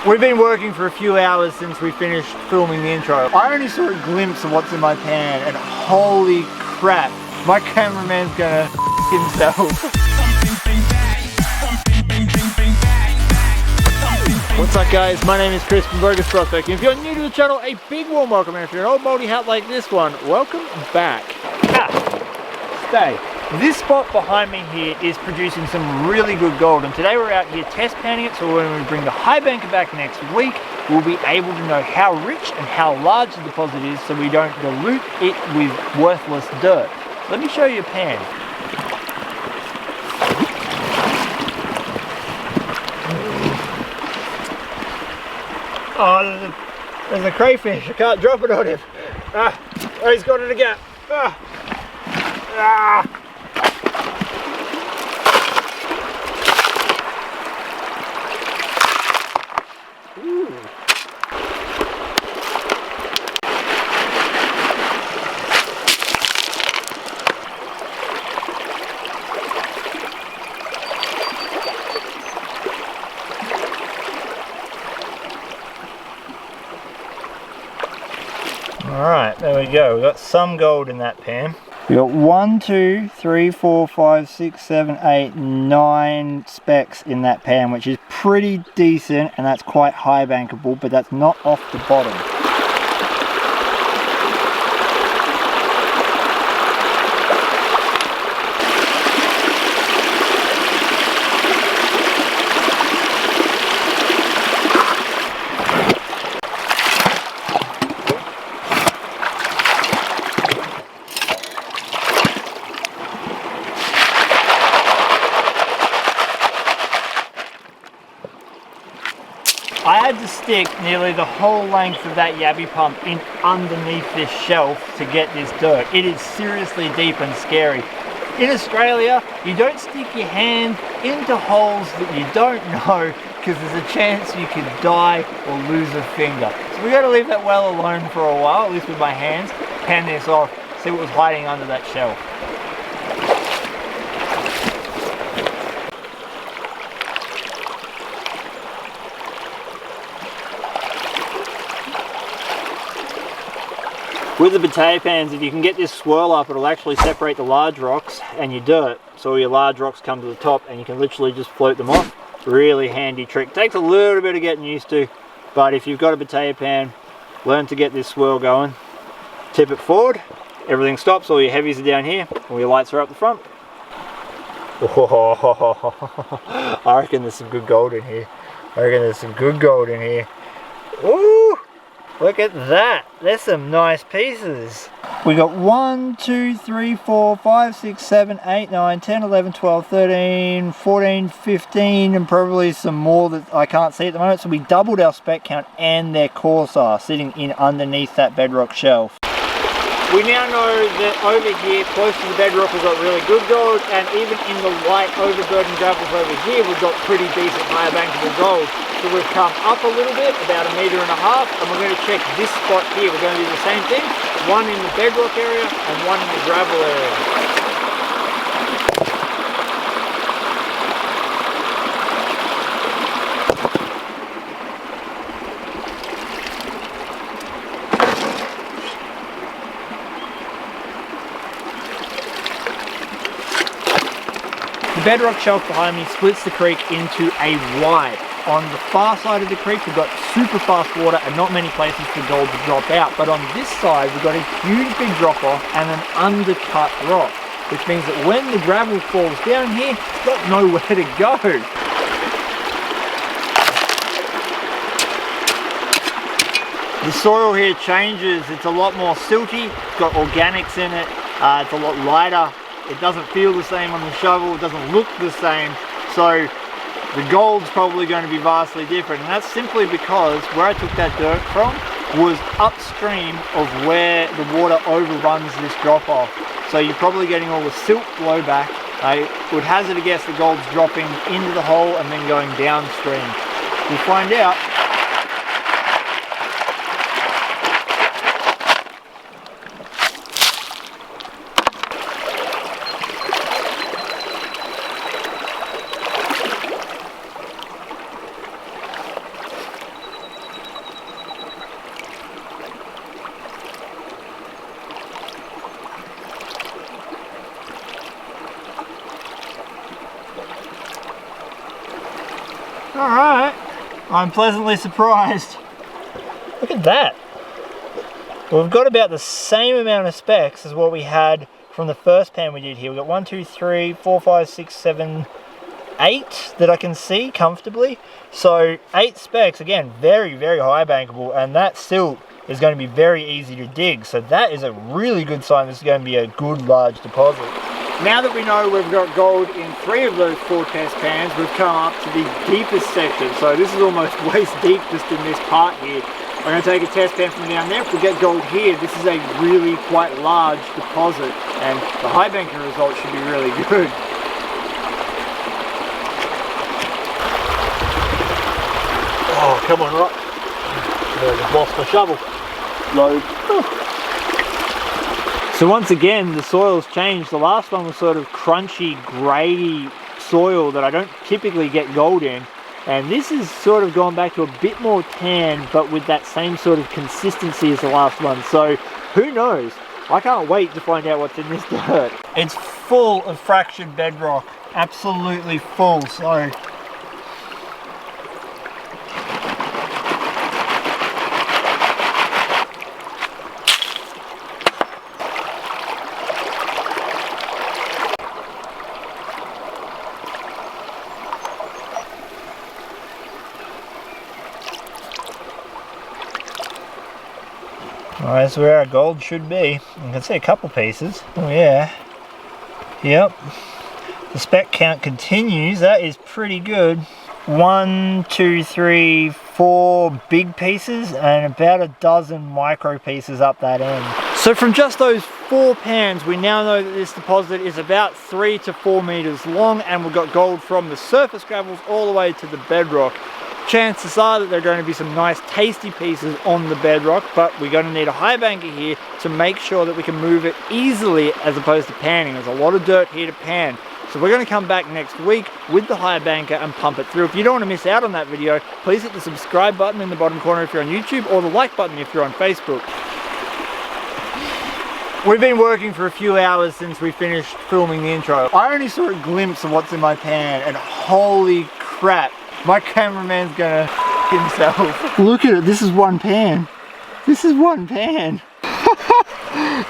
We've been working for a few hours since we finished filming the intro. I only saw a glimpse of what's in my pan and holy crap, my cameraman's gonna himself. What's up guys, my name is Chris from Vo-Gus Prospecting. If you're new to the channel, a big warm welcome, and if you're an old moldy hat like this one, welcome back. Stay. This spot behind me here is producing some really good gold, and today we're out here test panning it, so when we bring the high banker back next week, we'll be able to know how rich and how large the deposit is so we don't dilute it with worthless dirt. Let me show you a pan. Oh, there's a crayfish. I can't drop it on him. Oh, he's got it again. Ooh. Alright, there we go. We've got some gold in that pan. We got 1, 2, 3, 4, 5, 6, 7, 8, 9 specks in that pan, which is pretty decent, and that's quite high bankable, but that's not off the bottom. I had to stick nearly the whole length of that yabby pump in underneath this shelf to get this dirt. It is seriously deep and scary. In Australia, you don't stick your hand into holes that you don't know, because there's a chance you could die or lose a finger. So we got to leave that well alone for a while, at least with my hands, pan this off, see what was hiding under that shelf. With the potato pans, if you can get this swirl up, it'll actually separate the large rocks and your dirt. So all your large rocks come to the top and you can literally just float them off. Really handy trick. Takes a little bit of getting used to, but if you've got a potato pan, learn to get this swirl going. Tip it forward, everything stops, all your heavies are down here, all your lights are up the front. Oh, I reckon there's some good gold in here. Ooh! Look at that, there's some nice pieces. We got 1, 2, 3, 4, 5, 6, 7, 8, 9, 10, 11, 12, 13, 14, 15, and probably some more that I can't see at the moment. So we doubled our spec count and their corsar sitting in underneath that bedrock shelf. We now know that over here, close to the bedrock, we've got really good gold, and even in the light overburden gravels over here, we've got pretty decent higher bankable gold. So we've come up a little bit, about 1.5 meters, and we're going to check this spot here. We're going to do the same thing, one in the bedrock area and one in the gravel area. The bedrock shelf behind me splits the creek into a Y. On the far side of the creek, we've got super fast water and not many places for gold to drop out. But on this side, we've got a huge big drop off and an undercut rock, which means that when the gravel falls down here, it's got nowhere to go. The soil here changes. It's a lot more silty, it's got organics in it, it's a lot lighter. It doesn't feel the same on the shovel, it doesn't look the same. So the gold's probably going to be vastly different, and that's simply because where I took that dirt from was upstream of where the water overruns this drop off. So you're probably getting all the silt blow back. I would hazard a guess the gold's dropping into the hole and then going downstream. We'll find out. Alright. I'm pleasantly surprised. Look at that. We've got about the same amount of specs as what we had from the first pan we did here. We've got 1, 2, 3, 4, 5, 6, 7, 8 that I can see comfortably. So 8 specs, again, very, very high bankable, and that still is going to be very easy to dig. So that is a really good sign this is going to be a good large deposit. Now that we know we've got gold in 3 of those 4 test pans, we've come up to the deepest section. So this is almost waist deep just in this part here. We're going to take a test pan from down there. If we get gold here, this is a really quite large deposit, and the high banking result should be really good. Oh, come on, right. I just lost my shovel. Load. So once again, the soil's changed. The last one was sort of crunchy, grey soil that I don't typically get gold in. And this is sort of gone back to a bit more tan, but with that same sort of consistency as the last one. So who knows? I can't wait to find out what's in this dirt. It's full of fractured bedrock. Absolutely full. So alright, that's where our gold should be. You can see a couple pieces. Oh yeah. Yep. The spec count continues. That is pretty good. 1, 2, 3, 4 big pieces and about a dozen micro pieces up that end. So from just those 4 pans, we now know that this deposit is about 3 to 4 meters long, and we've got gold from the surface gravels all the way to the bedrock. Chances are that there are going to be some nice tasty pieces on the bedrock, but we're going to need a high banker here to make sure that we can move it easily as opposed to panning. There's a lot of dirt here to pan. So we're going to come back next week with the high banker and pump it through. If you don't want to miss out on that video, please hit the subscribe button in the bottom corner if you're on YouTube, or the like button if you're on Facebook. We've been working for a few hours since we finished filming the intro. I only saw a glimpse of what's in my pan, and holy crap. My cameraman's gonna himself. Look at it, this is one pan. This is one pan.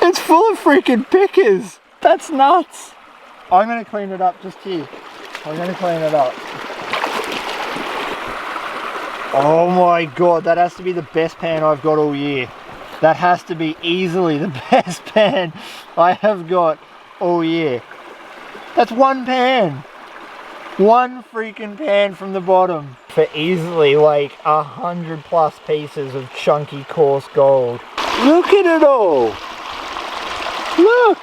It's full of freaking pickers. That's nuts. I'm gonna clean it up just here. I'm gonna clean it up. Oh my god, that has to be the best pan I've got all year. That has to be easily the best pan I have got all year. That's one pan. One freaking pan from the bottom for easily like 100+ pieces of chunky coarse gold. Look at it all. Look.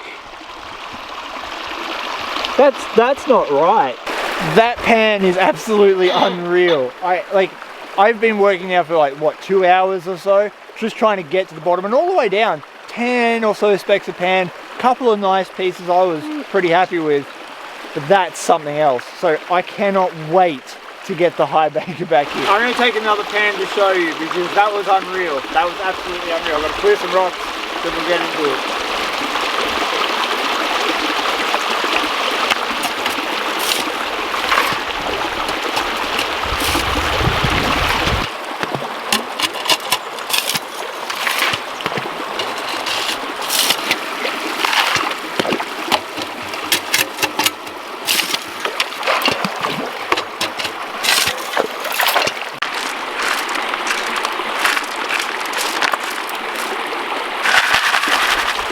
That's not right. That pan is absolutely unreal. I've been working now for like what, 2 hours or so, just trying to get to the bottom, and all the way down 10 or so specks of pan, couple of nice pieces I was pretty happy with. But that's something else. So I cannot wait to get the high banker back here. I'm going to take another pan to show you because that was unreal. That was absolutely unreal. I'm going to clear some rocks, then we'll get into it.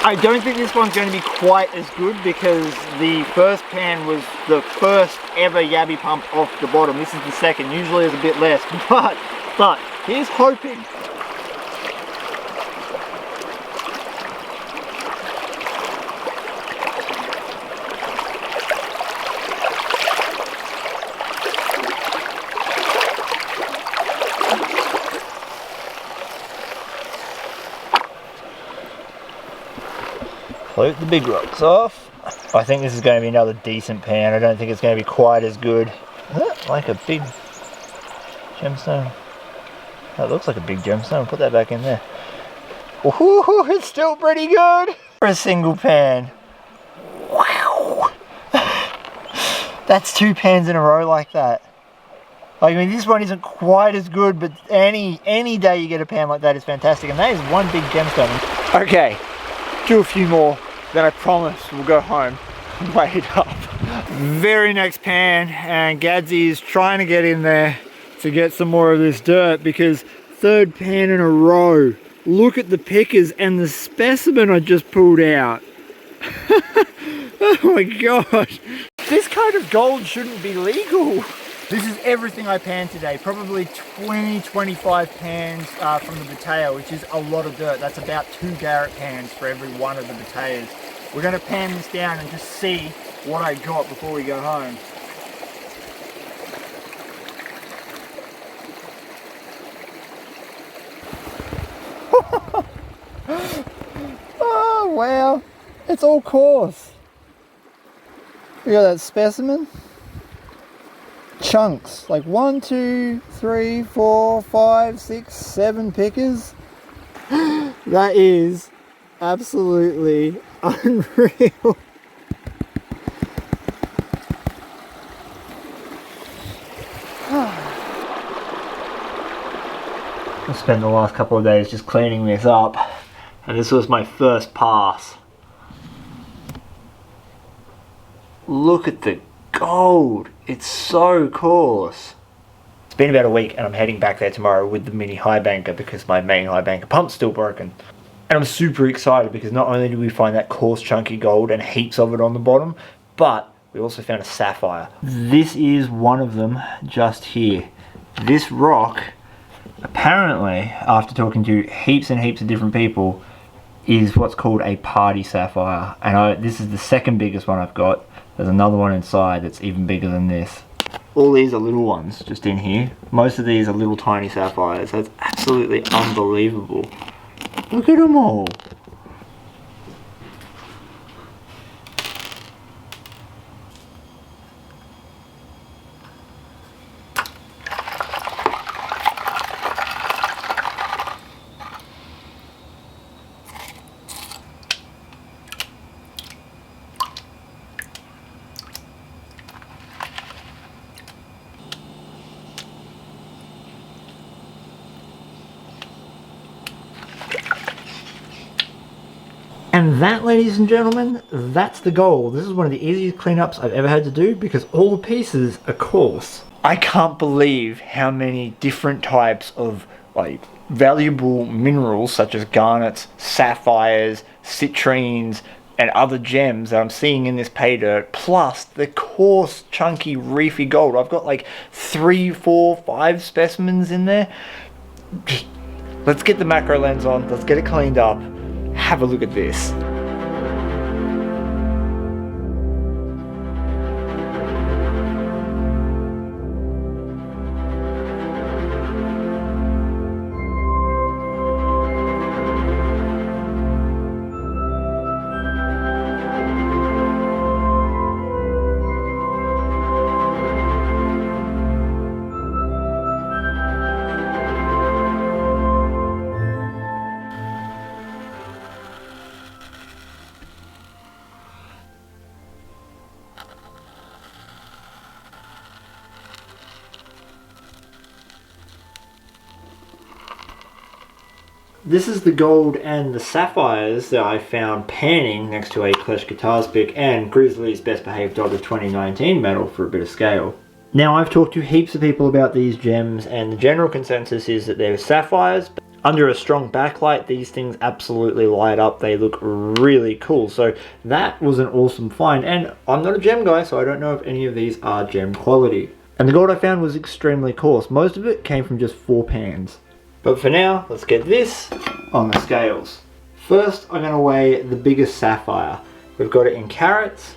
I don't think this one's going to be quite as good because the first pan was the first ever yabby pump off the bottom. This is the second. Usually there's a bit less, but here's hoping. Float the big rocks off. I think this is going to be another decent pan. I don't think it's going to be quite as good. Like a big gemstone. That looks like a big gemstone. Put that back in there. Ooh, it's still pretty good for a single pan. Wow. That's 2 pans in a row like that. Like, I mean, this one isn't quite as good, but any day you get a pan like that is fantastic. And that is one big gemstone. Okay, do a few more, then I promise we'll go home and weigh it up. Very next pan, and Gadsy is trying to get in there to get some more of this dirt, because third pan in a row. Look at the pickers and the specimen I just pulled out. Oh my gosh. This kind of gold shouldn't be legal. This is everything I panned today. Probably 20-25 pans from the Batea, which is a lot of dirt. That's about 2 Garrett pans for every one of the Bateas. We're going to pan this down and just see what I got before we go home. Oh wow, it's all coarse. We got that specimen. Chunks, like 1, 2, 3, 4, 5, 6, 7 pickers. That is absolutely unreal. I spent the last couple of days just cleaning this up, and this was my first pass. Look at the gold, it's so coarse. It's been about a week and I'm heading back there tomorrow with the mini high banker because my main high banker pump's still broken. And I'm super excited because not only did we find that coarse chunky gold and heaps of it on the bottom, but we also found a sapphire. This is one of them just here. This rock, apparently, after talking to heaps and heaps of different people, is what's called a party sapphire. And this is the second biggest one I've got. There's another one inside that's even bigger than this. All these are little ones just in here. Most of these are little tiny sapphires. That's absolutely unbelievable. Look at them all. And that, ladies and gentlemen, that's the gold. This is one of the easiest cleanups I've ever had to do because all the pieces are coarse. I can't believe how many different types of like valuable minerals such as garnets, sapphires, citrines, and other gems that I'm seeing in this pay dirt, plus the coarse, chunky, reefy gold. I've got like 3, 4, 5 specimens in there. Let's get the macro lens on, let's get it cleaned up. Have a look at this. This is the gold and the sapphires that I found panning next to a Clash Guitars pick and Grizzly's Best Behaved Dog of 2019 medal for a bit of scale. Now, I've talked to heaps of people about these gems and the general consensus is that they're sapphires. But under a strong backlight, these things absolutely light up. They look really cool. So that was an awesome find. And I'm not a gem guy, so I don't know if any of these are gem quality. And the gold I found was extremely coarse. Most of it came from just 4 pans. But for now, let's get this on the scales. First, I'm going to weigh the biggest sapphire. We've got it in carats.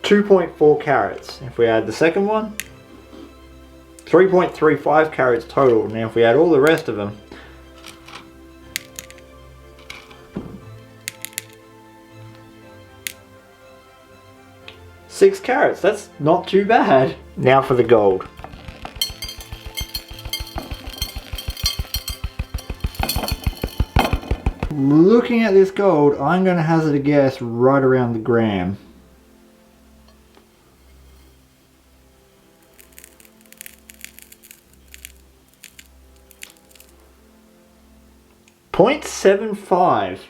2.4 carats. If we add the second one, 3.35 carats total. Now if we add all the rest of them, six carats. That's not too bad. Now for the gold. Looking at this gold, I'm going to hazard a guess right around the gram. 0.75.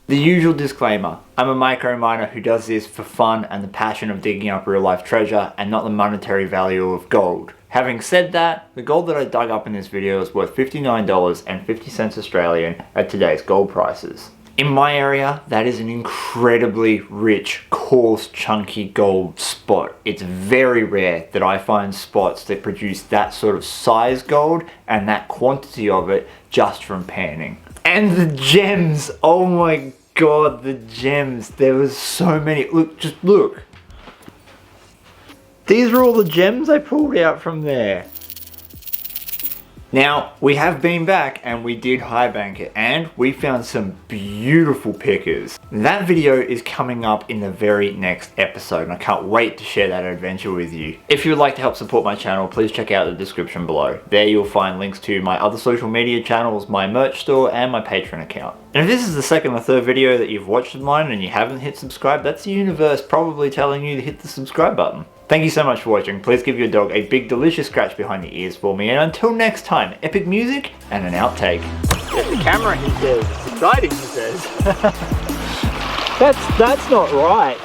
The usual disclaimer, I'm a micro miner who does this for fun and the passion of digging up real life treasure and not the monetary value of gold. Having said that, the gold that I dug up in this video is worth $59.50 Australian at today's gold prices. In my area, that is an incredibly rich, coarse, chunky gold spot. It's very rare that I find spots that produce that sort of size gold and that quantity of it just from panning. And the gems, oh my god, the gems. There was so many. Look, just look. These are all the gems I pulled out from there. Now, we have been back and we did high bank it and we found some beautiful pickers. That video is coming up in the very next episode and I can't wait to share that adventure with you. If you would like to help support my channel, please check out the description below. There you'll find links to my other social media channels, my merch store and my Patreon account. And if this is the second or third video that you've watched of mine and you haven't hit subscribe, that's the universe probably telling you to hit the subscribe button. Thank you so much for watching. Please give your dog a big delicious scratch behind the ears for me, and until next time, epic music and an outtake. Get the camera, he says. It's exciting, he says. That's not right.